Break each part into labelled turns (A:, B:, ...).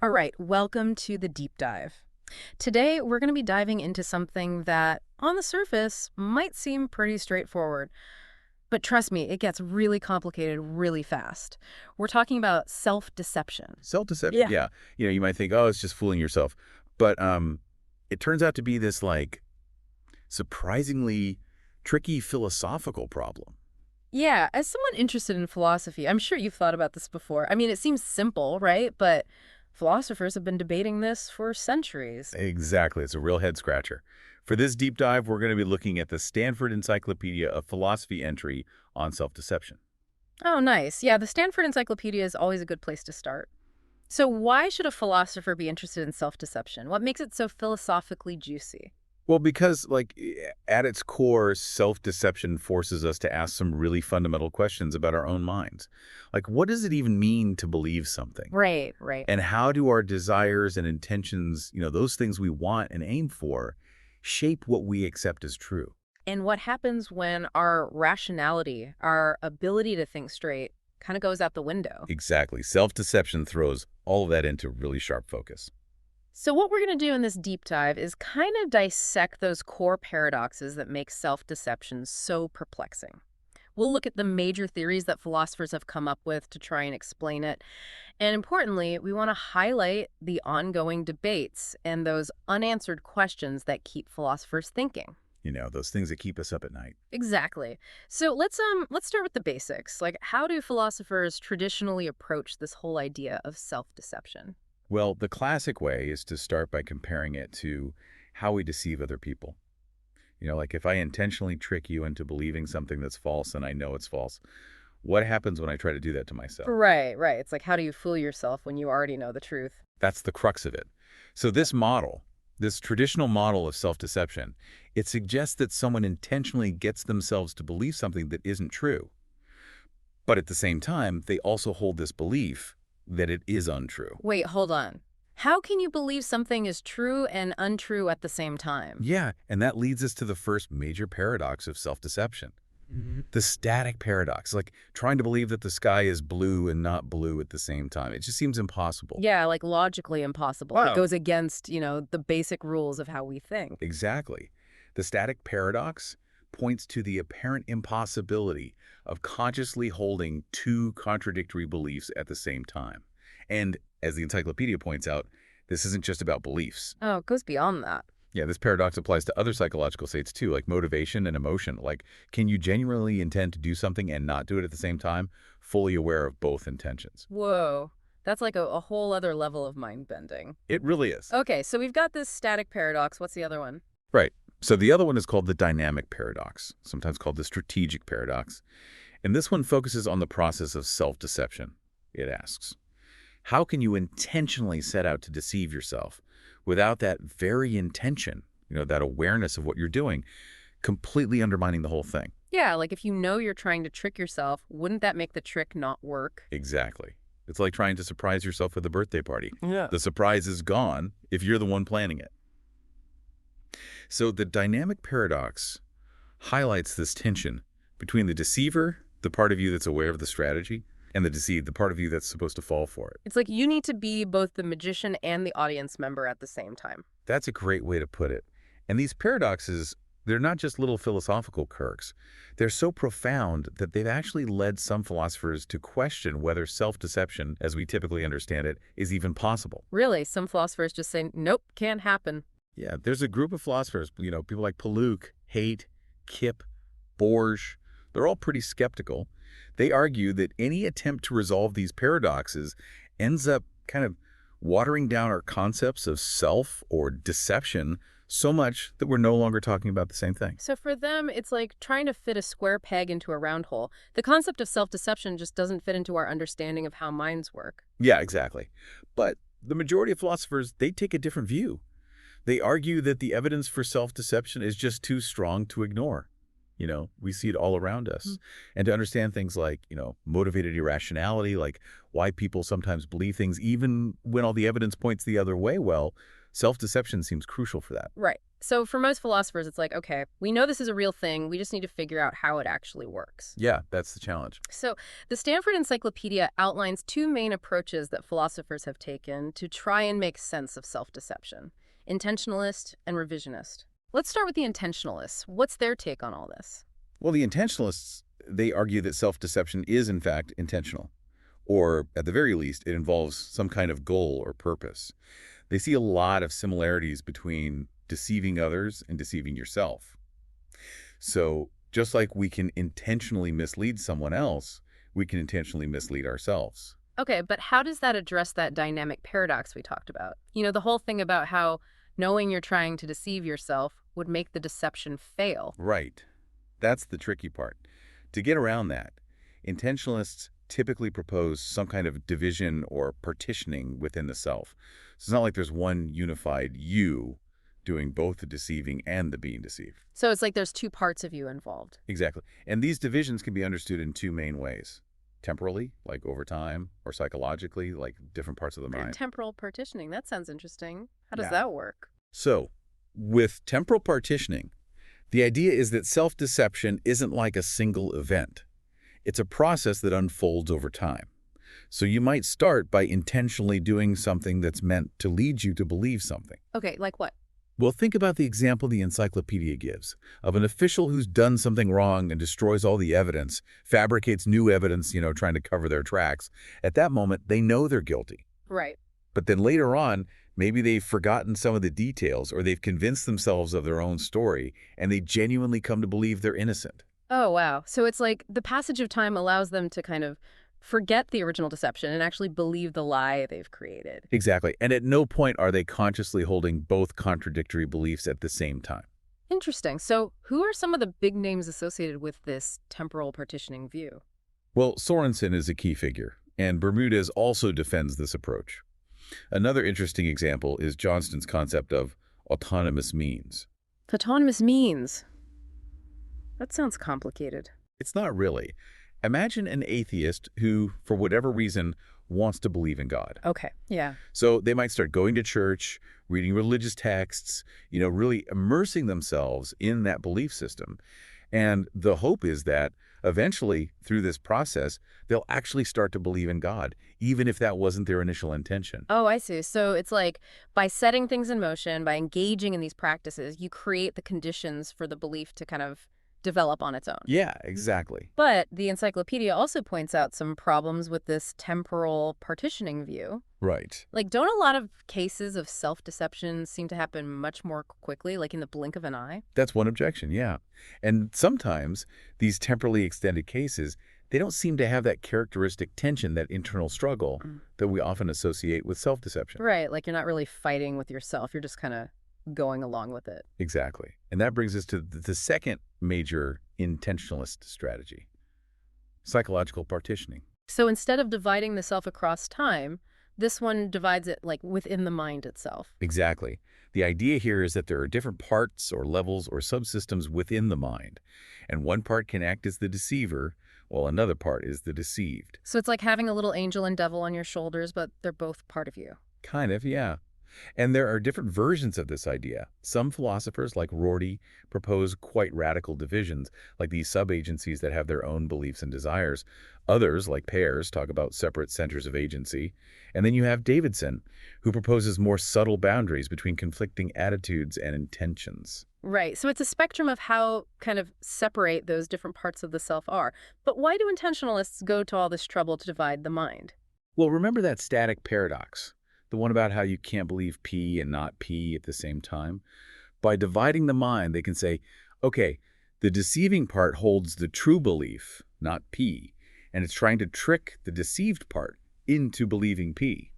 A: All right, welcome to the deep dive. Today, we're going to be diving into something that, on the surface, might seem pretty straightforward. But trust me, it gets really complicated really fast. We're talking about self-deception.
B: Self-deception,
A: Yeah.
B: yeah. You might think, oh, it's just fooling yourself. But it turns out to be this, surprisingly tricky philosophical problem.
A: Yeah, as someone interested in philosophy, I'm sure you've thought about this before. I mean, it seems simple, right? But philosophers have been debating this for centuries.
B: Exactly. It's a real head-scratcher. For this deep dive, we're going to be looking at the Stanford Encyclopedia of Philosophy entry on self-deception.
A: Oh, nice. Yeah, the Stanford Encyclopedia is always a good place to start. So why should a philosopher be interested in self-deception? What makes it so philosophically juicy?
B: Well, because, at its core, self-deception forces us to ask some really fundamental questions about our own minds. Like, what does it even mean to believe something?
A: Right, right.
B: And how do our desires and intentions, those things we want and aim for, shape what we accept as true?
A: And what happens when our rationality, our ability to think straight, kind of goes out the window?
B: Exactly. Self-deception throws all of that into really sharp focus.
A: So what we're going to do in this deep dive is kind of dissect those core paradoxes that make self-deception so perplexing. We'll look at the major theories that philosophers have come up with to try and explain it. And importantly, we want to highlight the ongoing debates and those unanswered questions that keep philosophers thinking.
B: Those things that keep us up at night.
A: Exactly. So let's start with the basics. Like, how do philosophers traditionally approach this whole idea of self-deception?
B: Well, the classic way is to start by comparing it to how we deceive other people. Like if I intentionally trick you into believing something that's false and I know it's false, what happens when I try to do that to myself?
A: Right, right. It's like, how do you fool yourself when you already know the truth?
B: That's the crux of it. So this model, this traditional model of self-deception, it suggests that someone intentionally gets themselves to believe something that isn't true. But at the same time, they also hold this belief that it is untrue.
A: Wait, hold on. How can you believe something is true and untrue at the same time?
B: Yeah, and that leads us to the first major paradox of self-deception. The static paradox, like trying to believe that the sky is blue and not blue at the same time. It just seems impossible.
A: Yeah, like logically impossible. It
B: Wow.
A: goes against, the basic rules of how we think.
B: Exactly. The static paradox points to the apparent impossibility of consciously holding two contradictory beliefs at the same time. And as the encyclopedia points out, this isn't just about beliefs.
A: Oh, it goes beyond that.
B: Yeah, this paradox applies to other psychological states too, like motivation and emotion. Like, can you genuinely intend to do something and not do it at the same time, fully aware of both intentions?
A: Whoa. That's like a whole other level of mind bending.
B: It really is.
A: Okay, so we've got this static paradox. What's the other one?
B: Right. So the other one is called the dynamic paradox, sometimes called the strategic paradox. And this one focuses on the process of self-deception. It asks, how can you intentionally set out to deceive yourself without that very intention, that awareness of what you're doing, completely undermining the whole thing?
A: Yeah, like if you know you're trying to trick yourself, wouldn't that make the trick not work?
B: Exactly. It's like trying to surprise yourself with a birthday party.
A: Yeah.
B: The surprise is gone if you're the one planning it. So the dynamic paradox highlights this tension between the deceiver, the part of you that's aware of the strategy, and the deceived, the part of you that's supposed to fall for it.
A: It's like you need to be both the magician and the audience member at the same time.
B: That's a great way to put it. And these paradoxes, they're not just little philosophical quirks. They're so profound that they've actually led some philosophers to question whether self-deception, as we typically understand it, is even possible.
A: Really, some philosophers just say, nope, can't happen.
B: Yeah, there's a group of philosophers, people like Paluk, Haidt, Kip, Borges. They're all pretty skeptical. They argue that any attempt to resolve these paradoxes ends up kind of watering down our concepts of self or deception so much that we're no longer talking about the same thing.
A: So for them, it's like trying to fit a square peg into a round hole. The concept of self-deception just doesn't fit into our understanding of how minds work.
B: Yeah, exactly. But the majority of philosophers, they take a different view. They argue that the evidence for self-deception is just too strong to ignore. We see it all around us. And to understand things like, motivated irrationality, like why people sometimes believe things even when all the evidence points the other way, well, Self-deception seems crucial for that.
A: Right. So for most philosophers, it's like, okay, we know this is a real thing. We just need to figure out how it actually works.
B: Yeah, that's the challenge.
A: So the Stanford Encyclopedia outlines two main approaches that philosophers have taken to try and make sense of self-deception: intentionalist and revisionist. Let's start with the intentionalists. What's their take on all this?
B: Well, the intentionalists, they argue that self-deception is, in fact, intentional. Or, at the very least, it involves some kind of goal or purpose. They see a lot of similarities between deceiving others and deceiving yourself. So, just like we can intentionally mislead someone else, we can intentionally mislead ourselves.
A: Okay, but how does that address that dynamic paradox we talked about? The whole thing about how knowing you're trying to deceive yourself would make the deception fail.
B: Right. That's the tricky part. To get around that, intentionalists typically propose some kind of division or partitioning within the self. So it's not like there's one unified you doing both the deceiving and the being deceived.
A: So it's like there's two parts of you involved.
B: Exactly. And these divisions can be understood in two main ways. Temporally, like over time, or psychologically, like different parts of the mind.
A: Temporal partitioning, that sounds interesting. How does
B: Yeah.
A: that work?
B: So, with temporal partitioning, the idea is that self-deception isn't like a single event. It's a process that unfolds over time. So you might start by intentionally doing something that's meant to lead you to believe something.
A: Okay, like what?
B: Well, think about the example the encyclopedia gives of an official who's done something wrong and destroys all the evidence, fabricates new evidence, trying to cover their tracks. At that moment, they know they're guilty.
A: Right.
B: But then later on, maybe they've forgotten some of the details or they've convinced themselves of their own story and they genuinely come to believe they're innocent.
A: Oh, wow. So it's like the passage of time allows them to kind of forget the original deception and actually believe the lie they've created.
B: Exactly. And at no point are they consciously holding both contradictory beliefs at the same time.
A: Interesting. So who are some of the big names associated with this temporal partitioning view?
B: Well, Sorensen is a key figure, and Bermudez also defends this approach. Another interesting example is Johnston's concept of autonomous means.
A: Autonomous means. That sounds complicated.
B: It's not really. Imagine an atheist who, for whatever reason, wants to believe in God.
A: Okay, yeah.
B: So they might start going to church, reading religious texts, really immersing themselves in that belief system. And the hope is that eventually, through this process, they'll actually start to believe in God, even if that wasn't their initial intention.
A: Oh, I see. So it's like by setting things in motion, by engaging in these practices, you create the conditions for the belief to kind of develop on its own.
B: Yeah, exactly.
A: But the encyclopedia also points out some problems with this temporal partitioning view.
B: Right.
A: Like, don't a lot of cases of self-deception seem to happen much more quickly, like in the blink of an eye?
B: That's one objection, yeah. And sometimes these temporally extended cases, they don't seem to have that characteristic tension, that internal struggle that we often associate with self-deception.
A: Right, like you're not really fighting with yourself. You're just kind of going along with it.
B: Exactly. And that brings us to the second major intentionalist strategy, psychological partitioning.
A: So instead of dividing the self across time, this one divides it like within the mind itself.
B: Exactly. The idea here is that there are different parts or levels or subsystems within the mind, and one part can act as the deceiver, while another part is the deceived.
A: So it's like having a little angel and devil on your shoulders, but they're both part of you.
B: Kind of, yeah. And there are different versions of this idea. Some philosophers, like Rorty, propose quite radical divisions, like these sub-agencies that have their own beliefs and desires. Others, like Pears, talk about separate centers of agency. And then you have Davidson, who proposes more subtle boundaries between conflicting attitudes and intentions.
A: Right. So it's a spectrum of how kind of separate those different parts of the self are. But why do intentionalists go to all this trouble to divide the mind?
B: Well, remember that static paradox? The one about how you can't believe P and not P at the same time? By dividing the mind, they can say, okay, the deceiving part holds the true belief, not P, and it's trying to trick the deceived part into believing P.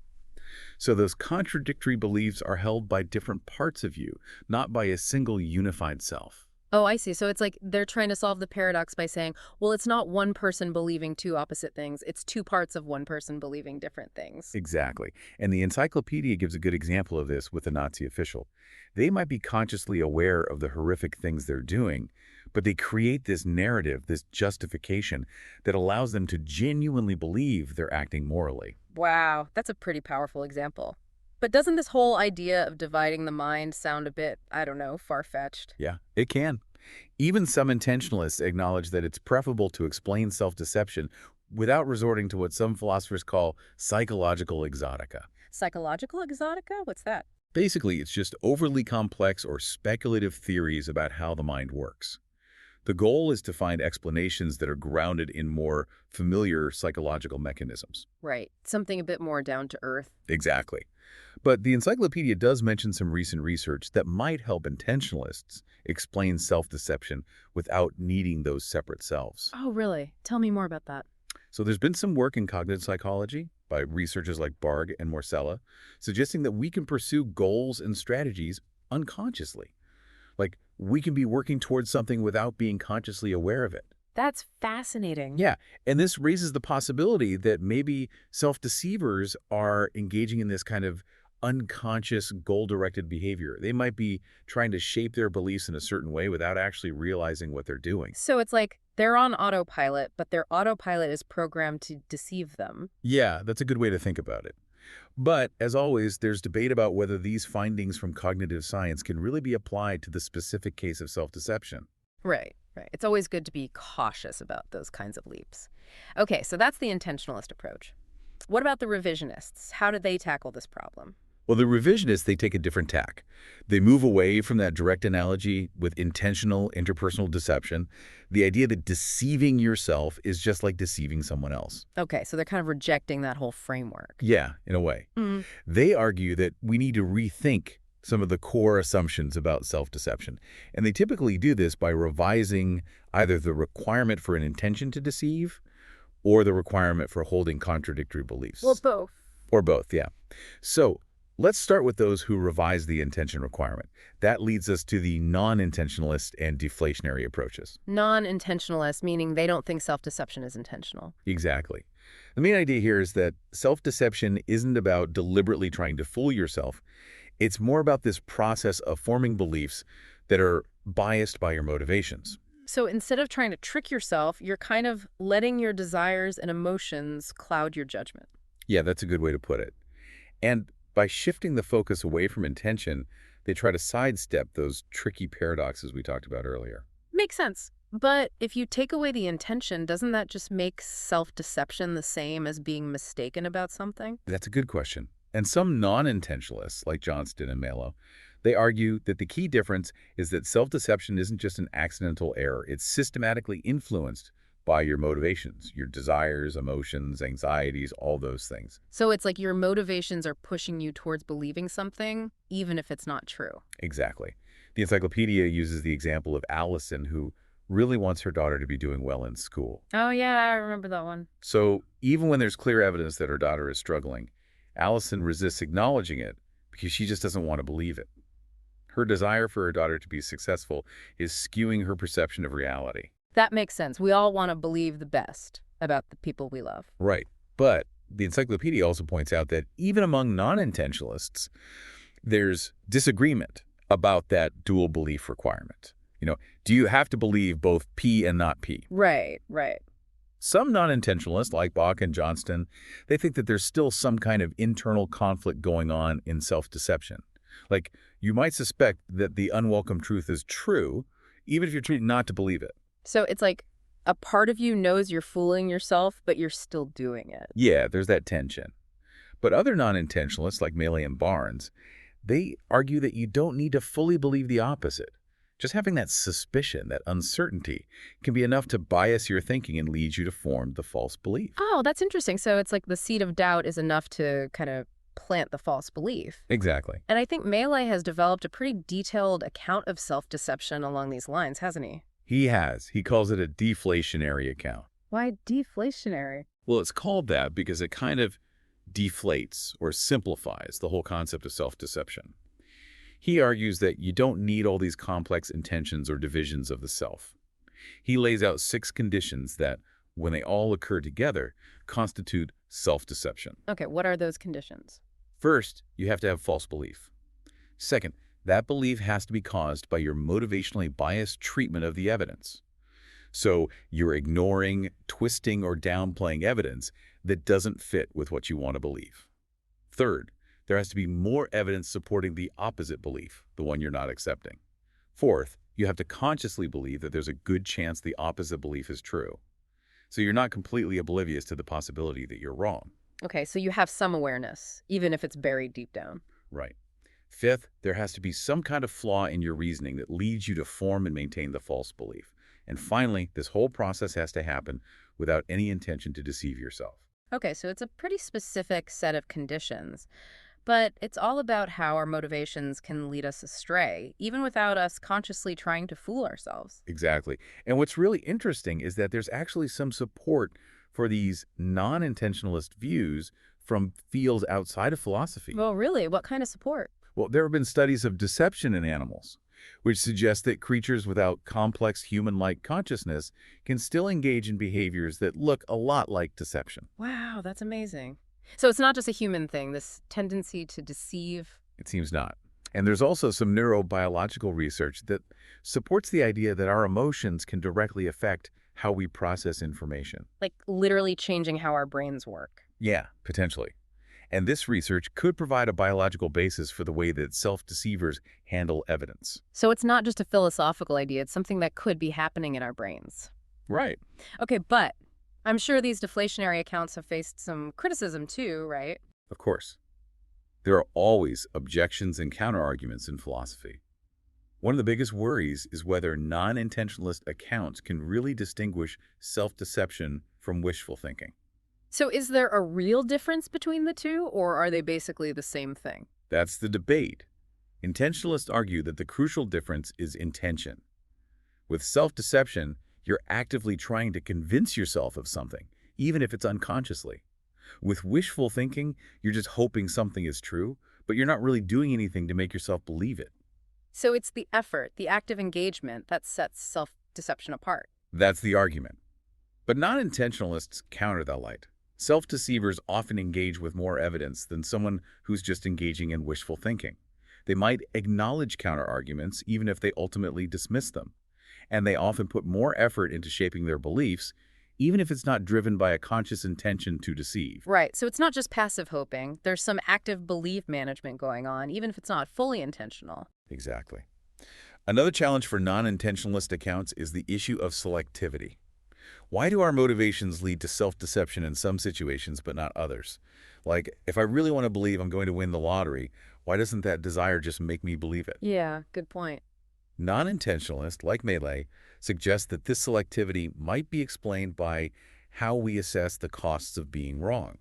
B: So those contradictory beliefs are held by different parts of you, not by a single unified self.
A: Oh, I see. So it's like they're trying to solve the paradox by saying, well, it's not one person believing two opposite things. It's two parts of one person believing different things.
B: Exactly. And the encyclopedia gives a good example of this with a Nazi official. They might be consciously aware of the horrific things they're doing, but they create this narrative, this justification that allows them to genuinely believe they're acting morally.
A: Wow, that's a pretty powerful example. But doesn't this whole idea of dividing the mind sound a bit, I don't know, far-fetched?
B: Yeah, it can. Even some intentionalists acknowledge that it's preferable to explain self-deception without resorting to what some philosophers call psychological exotica.
A: Psychological exotica? What's that?
B: Basically, it's just overly complex or speculative theories about how the mind works. The goal is to find explanations that are grounded in more familiar psychological mechanisms.
A: Right. Something a bit more down to earth.
B: Exactly. But the encyclopedia does mention some recent research that might help intentionalists explain self-deception without needing those separate selves.
A: Oh, really? Tell me more about that.
B: So there's been some work in cognitive psychology by researchers like Barg and Morsella, suggesting that we can pursue goals and strategies unconsciously. Like, we can be working towards something without being consciously aware of it.
A: That's fascinating.
B: Yeah, and this raises the possibility that maybe self-deceivers are engaging in this kind of unconscious goal-directed behavior. They might be trying to shape their beliefs in a certain way without actually realizing what they're doing.
A: So it's like they're on autopilot, but their autopilot is programmed to deceive them.
B: Yeah, that's a good way to think about it. But, as always, there's debate about whether these findings from cognitive science can really be applied to the specific case of self-deception.
A: Right, right. It's always good to be cautious about those kinds of leaps. Okay, so that's the intentionalist approach. What about the revisionists? How do they tackle this problem?
B: Well, the revisionists, they take a different tack. They move away from that direct analogy with intentional interpersonal deception, the idea that deceiving yourself is just like deceiving someone else.
A: Okay, so they're kind of rejecting that whole framework.
B: Yeah, in a way.
A: Mm.
B: They argue that we need to rethink some of the core assumptions about self-deception. And they typically do this by revising either the requirement for an intention to deceive or the requirement for holding contradictory beliefs.
A: Well, both.
B: Or both, yeah. So let's start with those who revise the intention requirement. That leads us to the non-intentionalist and deflationary approaches.
A: Non-intentionalist, meaning they don't think self-deception is intentional.
B: Exactly. The main idea here is that self-deception isn't about deliberately trying to fool yourself. It's more about this process of forming beliefs that are biased by your motivations.
A: So instead of trying to trick yourself, you're kind of letting your desires and emotions cloud your judgment.
B: Yeah, that's a good way to put it. And by shifting the focus away from intention, they try to sidestep those tricky paradoxes we talked about earlier.
A: Makes sense. But if you take away the intention, doesn't that just make self-deception the same as being mistaken about something?
B: That's a good question. And some non-intentionalists, like Johnston and Melo, they argue that the key difference is that self-deception isn't just an accidental error. It's systematically influenced by your motivations, your desires, emotions, anxieties, all those things.
A: So it's like your motivations are pushing you towards believing something, even if it's not true.
B: Exactly. The encyclopedia uses the example of Allison, who really wants her daughter to be doing well in school.
A: Oh, yeah, I remember that one.
B: So even when there's clear evidence that her daughter is struggling, Allison resists acknowledging it because she just doesn't want to believe it. Her desire for her daughter to be successful is skewing her perception of reality.
A: That makes sense. We all want to believe the best about the people we love.
B: Right. But the encyclopedia also points out that even among non-intentionalists, there's disagreement about that dual belief requirement. Do you have to believe both P and not P?
A: Right, right.
B: Some non-intentionalists, like Bach and Johnston, they think that there's still some kind of internal conflict going on in self-deception. Like, you might suspect that the unwelcome truth is true, even if you're treated not to believe it.
A: So it's like a part of you knows you're fooling yourself, but you're still doing it.
B: Yeah, there's that tension. But other non-intentionalists, like Mealy and Barnes, they argue that you don't need to fully believe the opposite. Just having that suspicion, that uncertainty, can be enough to bias your thinking and lead you to form the false belief.
A: Oh, that's interesting. So it's like the seed of doubt is enough to kind of plant the false belief.
B: Exactly.
A: And I think Mealy has developed a pretty detailed account of self-deception along these lines, hasn't he?
B: He has. He calls it a deflationary account.
A: Why deflationary?
B: Well, it's called that because it kind of deflates or simplifies the whole concept of self-deception. He argues that you don't need all these complex intentions or divisions of the self. He lays out 6 conditions that, when they all occur together, constitute self-deception.
A: Okay, what are those conditions?
B: First, you have to have false belief. Second, that belief has to be caused by your motivationally biased treatment of the evidence. So you're ignoring, twisting, or downplaying evidence that doesn't fit with what you want to believe. Third, there has to be more evidence supporting the opposite belief, the one you're not accepting. Fourth, you have to consciously believe that there's a good chance the opposite belief is true. So you're not completely oblivious to the possibility that you're wrong.
A: Okay, so you have some awareness, even if it's buried deep down.
B: Right. Fifth, there has to be some kind of flaw in your reasoning that leads you to form and maintain the false belief. And finally, this whole process has to happen without any intention to deceive yourself.
A: Okay, so it's a pretty specific set of conditions, but it's all about how our motivations can lead us astray, even without us consciously trying to fool ourselves.
B: Exactly. And what's really interesting is that there's actually some support for these non-intentionalist views from fields outside of philosophy.
A: Well, really, what kind of support?
B: Well, there have been studies of deception in animals, which suggest that creatures without complex human-like consciousness can still engage in behaviors that look a lot like deception.
A: Wow, that's amazing. So it's not just a human thing, this tendency to deceive.
B: It seems not. And there's also some neurobiological research that supports the idea that our emotions can directly affect how we process information.
A: Like literally changing how our brains work.
B: Yeah, potentially. And this research could provide a biological basis for the way that self-deceivers handle evidence.
A: So it's not just a philosophical idea, it's something that could be happening in our brains.
B: Right.
A: Okay, but I'm sure these deflationary accounts have faced some criticism too, right?
B: Of course. There are always objections and counterarguments in philosophy. One of the biggest worries is whether non-intentionalist accounts can really distinguish self-deception from wishful thinking.
A: So is there a real difference between the two, or are they basically the same thing?
B: That's the debate. Intentionalists argue that the crucial difference is intention. With self-deception, you're actively trying to convince yourself of something, even if it's unconsciously. With wishful thinking, you're just hoping something is true, but you're not really doing anything to make yourself believe it.
A: So it's the effort, the active engagement that sets self-deception apart.
B: That's the argument. But non-intentionalists counter that light. Self-deceivers often engage with more evidence than someone who's just engaging in wishful thinking. They might acknowledge counterarguments even if they ultimately dismiss them. And they often put more effort into shaping their beliefs, even if it's not driven by a conscious intention to deceive.
A: Right, so it's not just passive hoping. There's some active belief management going on, even if it's not fully intentional.
B: Exactly. Another challenge for non-intentionalist accounts is the issue of selectivity. Why do our motivations lead to self-deception in some situations but not others? Like, if I really want to believe I'm going to win the lottery, why doesn't that desire just make me believe it?
A: Yeah, good point.
B: Non-intentionalists, like Melee, suggest that this selectivity might be explained by how we assess the costs of being wrong.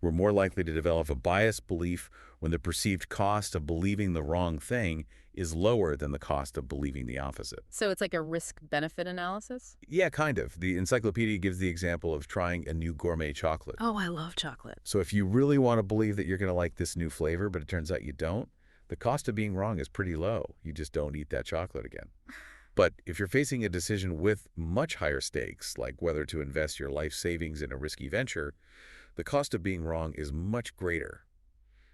B: We're more likely to develop a biased belief when the perceived cost of believing the wrong thing is lower than the cost of believing the opposite.
A: So it's like a risk-benefit analysis?
B: Yeah, kind of. The encyclopedia gives the example of trying a new gourmet chocolate.
A: Oh, I love chocolate.
B: So if you really want to believe that you're going to like this new flavor, but it turns out you don't, the cost of being wrong is pretty low. You just don't eat that chocolate again. But if you're facing a decision with much higher stakes, like whether to invest your life savings in a risky venture, the cost of being wrong is much greater.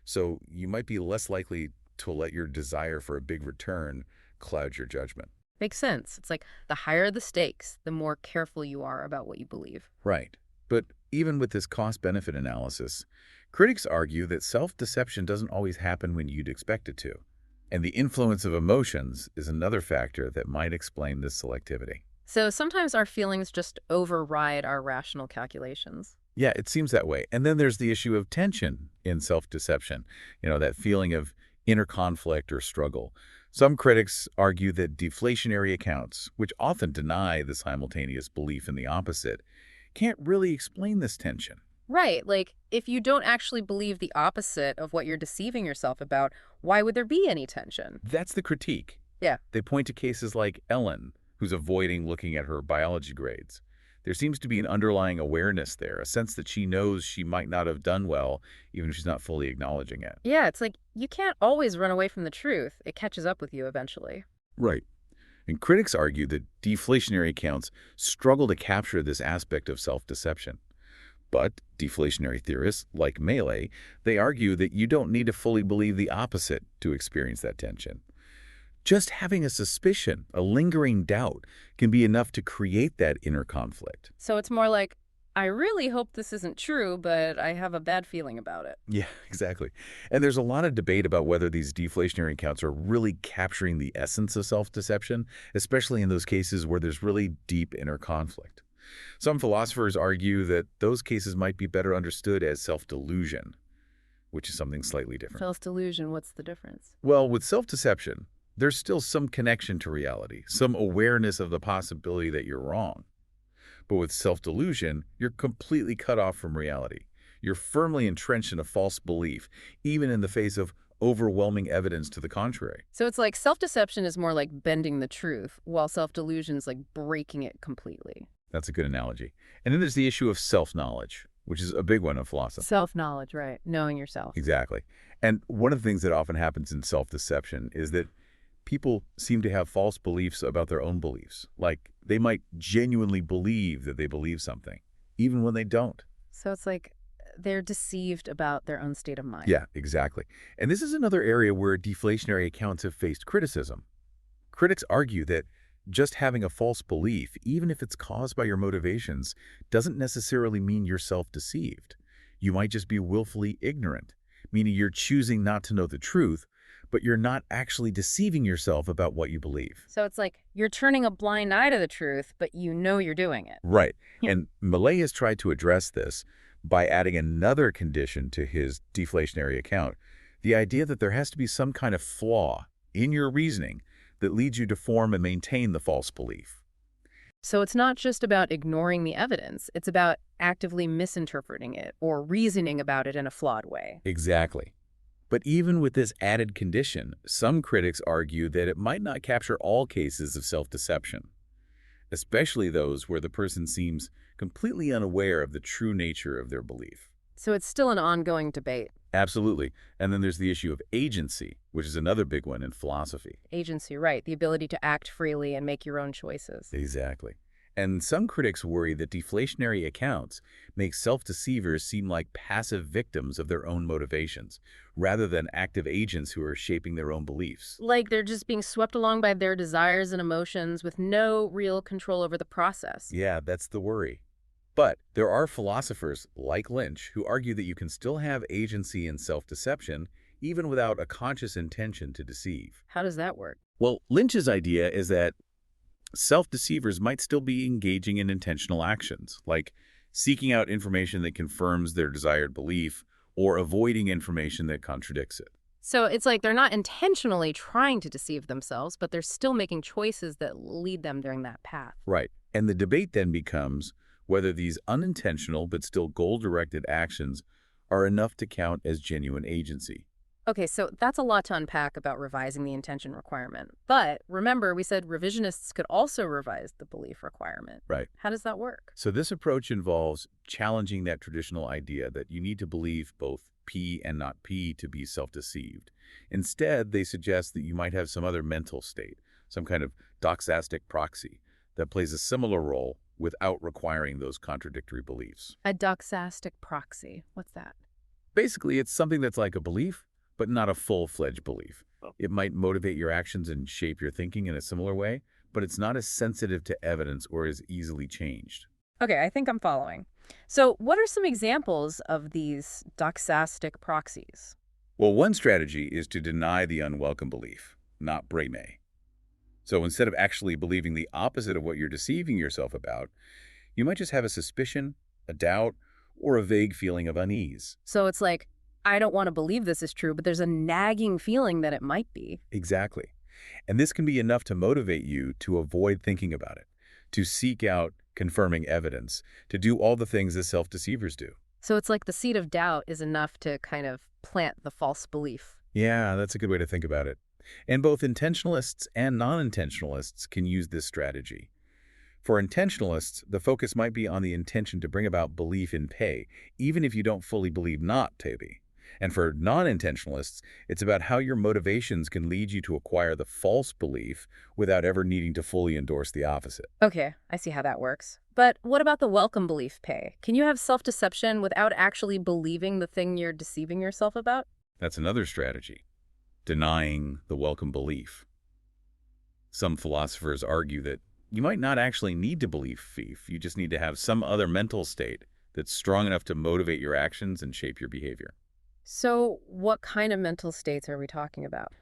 B: So you might be less likely to let your desire for a big return cloud your judgment.
A: Makes sense. It's like the higher the stakes, the more careful you are about what you believe.
B: Right. But even with this cost-benefit analysis, critics argue that self-deception doesn't always happen when you'd expect it to. And the influence of emotions is another factor that might explain this selectivity.
A: So sometimes our feelings just override our rational calculations.
B: Yeah, it seems that way. And then there's the issue of tension in self-deception, that feeling of inner conflict or struggle. Some critics argue that deflationary accounts, which often deny the simultaneous belief in the opposite, can't really explain this tension.
A: Right, like if you don't actually believe the opposite of what you're deceiving yourself about, why would there be any tension?
B: That's the critique.
A: Yeah.
B: They point to cases like Ellen, who's avoiding looking at her biology grades. There seems to be an underlying awareness there, a sense that she knows she might not have done well, even if she's not fully acknowledging it.
A: Yeah, it's like you can't always run away from the truth. It catches up with you eventually.
B: Right. And critics argue that deflationary accounts struggle to capture this aspect of self-deception. But deflationary theorists, like Melee, they argue that you don't need to fully believe the opposite to experience that tension. Just having a suspicion, a lingering doubt, can be enough to create that inner conflict.
A: So it's more like I really hope this isn't true, but I have a bad feeling about it.
B: Yeah, exactly. And there's a lot of debate about whether these deflationary accounts are really capturing the essence of self-deception, especially in those cases where there's really deep inner conflict. Some philosophers argue that those cases might be better understood as self-delusion, which is something slightly different.
A: Self-delusion, what's the difference?
B: Well, with self-deception, there's still some connection to reality, some awareness of the possibility that you're wrong. But with self-delusion, you're completely cut off from reality. You're firmly entrenched in a false belief, even in the face of overwhelming evidence to the contrary.
A: So it's like self-deception is more like bending the truth, while self-delusion is like breaking it completely.
B: That's a good analogy. And then there's the issue of self-knowledge, which is a big one in philosophy.
A: Self-knowledge, right? Knowing yourself.
B: Exactly. And one of the things that often happens in self-deception is that people seem to have false beliefs about their own beliefs. Like they might genuinely believe that they believe something, even when they don't.
A: So it's like they're deceived about their own state of mind.
B: Yeah, exactly. And this is another area where deflationary accounts have faced criticism. Critics argue that just having a false belief, even if it's caused by your motivations, doesn't necessarily mean you're self-deceived. You might just be willfully ignorant, meaning you're choosing not to know the truth, but you're not actually deceiving yourself about what you believe.
A: So it's like you're turning a blind eye to the truth, but you know you're doing it.
B: Right.
A: Yeah.
B: And Millay has tried to address this by adding another condition to his deflationary account, the idea that there has to be some kind of flaw in your reasoning that leads you to form and maintain the false belief.
A: So it's not just about ignoring the evidence. It's about actively misinterpreting it or reasoning about it in a flawed way.
B: Exactly. But even with this added condition, some critics argue that it might not capture all cases of self-deception, especially those where the person seems completely unaware of the true nature of their belief.
A: So it's still an ongoing debate.
B: Absolutely. And then there's the issue of agency, which is another big one in philosophy.
A: Agency, right? The ability to act freely and make your own choices.
B: Exactly. And some critics worry that deflationary accounts make self-deceivers seem like passive victims of their own motivations, rather than active agents who are shaping their own beliefs.
A: Like they're just being swept along by their desires and emotions with no real control over the process.
B: Yeah, that's the worry. But there are philosophers like Lynch who argue that you can still have agency in self-deception even without a conscious intention to deceive.
A: How does that work?
B: Well, Lynch's idea is that self-deceivers might still be engaging in intentional actions, like seeking out information that confirms their desired belief or avoiding information that contradicts it.
A: So it's like they're not intentionally trying to deceive themselves, but they're still making choices that lead them during that path.
B: Right. And the debate then becomes whether these unintentional but still goal-directed actions are enough to count as genuine agency.
A: Okay, so that's a lot to unpack about revising the intention requirement. But remember, we said revisionists could also revise the belief requirement.
B: Right.
A: How does that work?
B: So this approach involves challenging that traditional idea that you need to believe both P and not P to be self-deceived. Instead, they suggest that you might have some other mental state, some kind of doxastic proxy that plays a similar role without requiring those contradictory beliefs.
A: A doxastic proxy. What's that?
B: Basically, it's something that's like a belief, but not a full-fledged belief. It might motivate your actions and shape your thinking in a similar way, but it's not as sensitive to evidence or as easily changed.
A: Okay, I think I'm following. So what are some examples of these doxastic proxies?
B: Well, one strategy is to deny the unwelcome belief, not breme. So instead of actually believing the opposite of what you're deceiving yourself about, you might just have a suspicion, a doubt, or a vague feeling of unease.
A: So it's like, I don't want to believe this is true, but there's a nagging feeling that it might be.
B: Exactly. And this can be enough to motivate you to avoid thinking about it, to seek out confirming evidence, to do all the things that self-deceivers do.
A: So it's like the seed of doubt is enough to kind of plant the false belief.
B: Yeah, that's a good way to think about it. And both intentionalists and non-intentionalists can use this strategy. For intentionalists, the focus might be on the intention to bring about belief in pay, even if you don't fully believe not to be. And for non-intentionalists, it's about how your motivations can lead you to acquire the false belief without ever needing to fully endorse the opposite.
A: Okay, I see how that works. But what about the welcome belief pay? Can you have self-deception without actually believing the thing you're deceiving yourself about?
B: That's another strategy, denying the welcome belief. Some philosophers argue that you might not actually need to believe thief. You just need to have some other mental state that's strong enough to motivate your actions and shape your behavior.
A: So what kind of mental states are we talking about?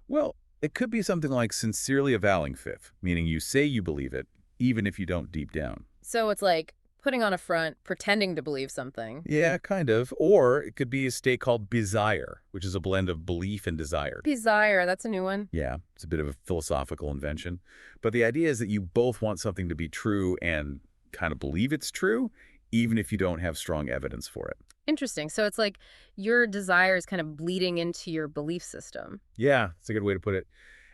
B: Well, it could be something like sincerely avowing thief, meaning you say you believe it, even if you don't deep down.
A: So it's like putting on a front, pretending to believe something.
B: Yeah, kind of. Or it could be a state called desire, which is a blend of belief and desire.
A: Desire, that's a new one.
B: Yeah, it's a bit of a philosophical invention. But the idea is that you both want something to be true and kind of believe it's true, even if you don't have strong evidence for it.
A: Interesting. So it's like your desire is kind of bleeding into your belief system.
B: Yeah, it's a good way to put it.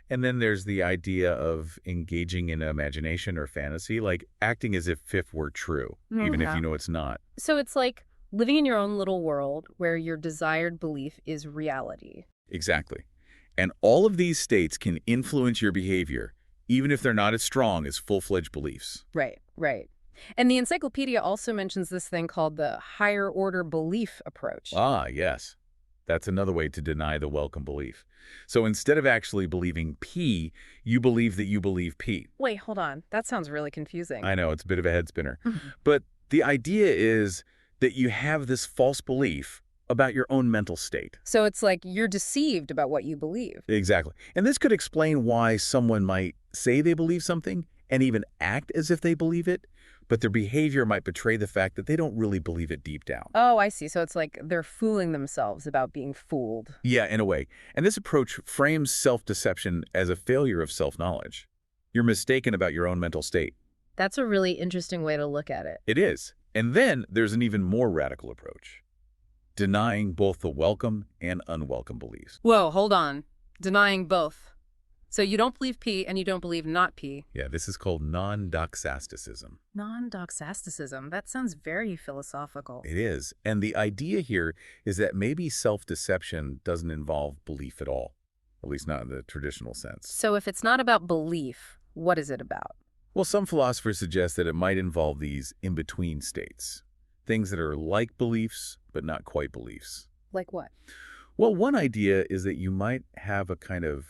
B: And then there's the idea of engaging in imagination or fantasy, like acting as if fifth were true, even if
A: Yeah.
B: you know it's not.
A: So it's like living in your own little world where your desired belief is reality.
B: Exactly. And all of these states can influence your behavior, even if they're not as strong as full-fledged beliefs.
A: Right, right. And the encyclopedia also mentions this thing called the higher order belief approach.
B: Ah, yes. That's another way to deny the welcome belief. So instead of actually believing P, you believe that you believe P.
A: Wait, hold on. That sounds really confusing.
B: I know, it's a bit of a head spinner.
A: Mhm.
B: But the idea is that you have this false belief about your own mental state.
A: So it's like you're deceived about what you believe.
B: Exactly. And this could explain why someone might say they believe something and even act as if they believe it, but their behavior might betray the fact that they don't really believe it deep down.
A: Oh, I see. So it's like they're fooling themselves about being fooled.
B: Yeah, in a way. And this approach frames self-deception as a failure of self-knowledge. You're mistaken about your own mental state.
A: That's a really interesting way to look at it.
B: It is. And then there's an even more radical approach, denying both the welcome and unwelcome beliefs.
A: Whoa, hold on. Denying both. So you don't believe P and you don't believe not P.
B: Yeah, this is called non-doxasticism.
A: Non-doxasticism. That sounds very philosophical.
B: It is. And the idea here is that maybe self-deception doesn't involve belief at all, at least not in the traditional sense.
A: So if it's not about belief, what is it about?
B: Well, some philosophers suggest that it might involve these in-between states, things that are like beliefs, but not quite beliefs.
A: Like what?
B: Well, one idea is that you might have a kind of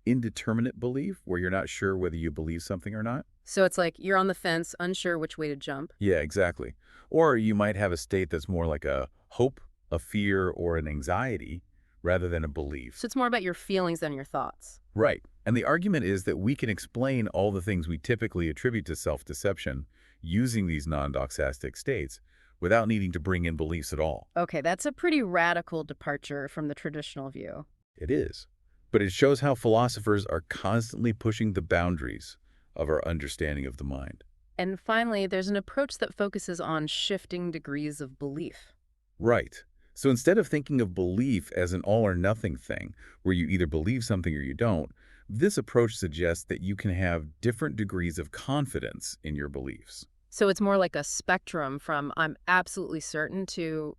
B: indeterminate belief where you're not sure whether you believe something or not.
A: So it's like you're on the fence, unsure which way to jump.
B: Yeah, exactly. Or you might have a state that's more like a hope, a fear, or an anxiety rather than a belief.
A: So it's more about your feelings than your thoughts.
B: Right. And the argument is that we can explain all the things we typically attribute to self-deception using these non-doxastic states without needing to bring in beliefs at all.
A: Okay, that's a pretty radical departure from the traditional view.
B: It is. But it shows how philosophers are constantly pushing the boundaries of our understanding of the mind.
A: And finally, there's an approach that focuses on shifting degrees of belief.
B: Right. So instead of thinking of belief as an all-or-nothing thing, where you either believe something or you don't, this approach suggests that you can have different degrees of confidence in your beliefs.
A: So it's more like a spectrum from I'm absolutely certain to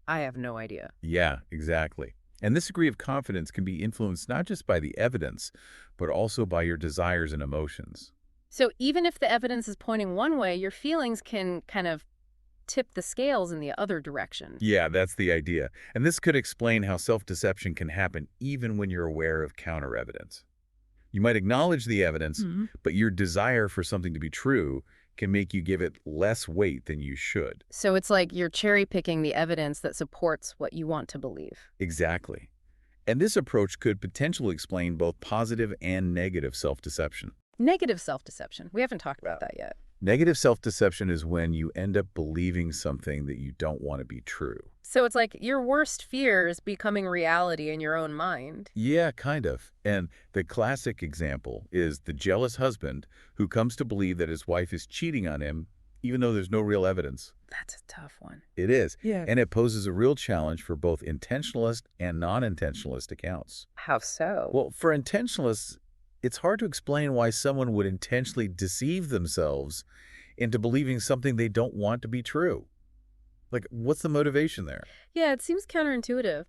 A: I have no idea.
B: Yeah, exactly. And this degree of confidence can be influenced not just by the evidence, but also by your desires and emotions.
A: So even if the evidence is pointing one way, your feelings can kind of tip the scales in the other direction.
B: Yeah, that's the idea. And this could explain how self-deception can happen even when you're aware of counter-evidence. You might acknowledge the evidence,
A: Mhm.
B: but your desire for something to be true can make you give it less weight than you should.
A: So it's like you're cherry picking the evidence that supports what you want to believe.
B: Exactly. And this approach could potentially explain both positive and negative self-deception.
A: Negative self-deception. We haven't talked about that yet.
B: Negative self-deception is when you end up believing something that you don't want to be true.
A: So it's like your worst fear is becoming reality in your own mind.
B: Yeah, kind of. And the classic example is the jealous husband who comes to believe that his wife is cheating on him, even though there's no real evidence.
A: That's a tough one.
B: It is.
A: Yeah.
B: And it poses a real challenge for both intentionalist and non-intentionalist accounts.
A: How so?
B: Well, for intentionalists, it's hard to explain why someone would intentionally deceive themselves into believing something they don't want to be true. Like, what's the motivation there?
A: Yeah, it seems counterintuitive.